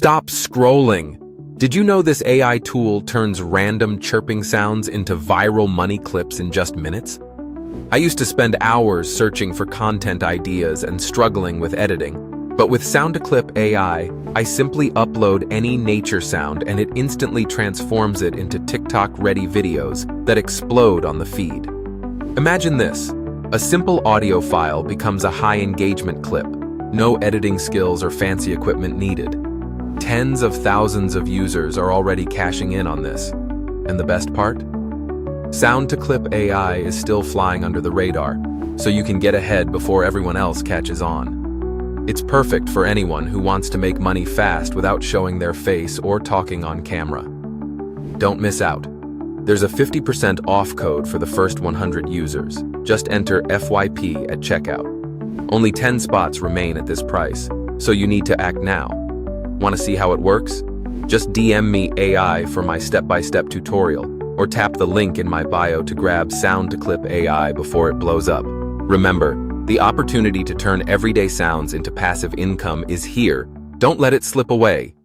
Stop scrolling. Did you know this AI tool turns random chirping sounds into viral money clips in just minutes? I used to spend hours searching for content ideas and struggling with editing. But with Sound2Clip AI, I simply upload any nature sound and it instantly transforms it into TikTok-ready videos that explode on the feed. Imagine this. A simple audio file becomes a high-engagement clip. No editing skills or fancy equipment needed. Tens of thousands of users are already cashing in on this. And the best part? Sound2Clip AI is still flying under the radar, so you can get ahead before everyone else catches on. It's perfect for anyone who wants to make money fast without showing their face or talking on camera. Don't miss out. There's a 50% off code for the first 100 users. Just enter FYP at checkout. Only 10 spots remain at this price, so you need to act now. Want to see how it works? Just DM me AI for my step-by-step tutorial, or tap the link in my bio to grab Sound2Clip AI before it blows up. Remember, the opportunity to turn everyday sounds into passive income is here. Don't let it slip away.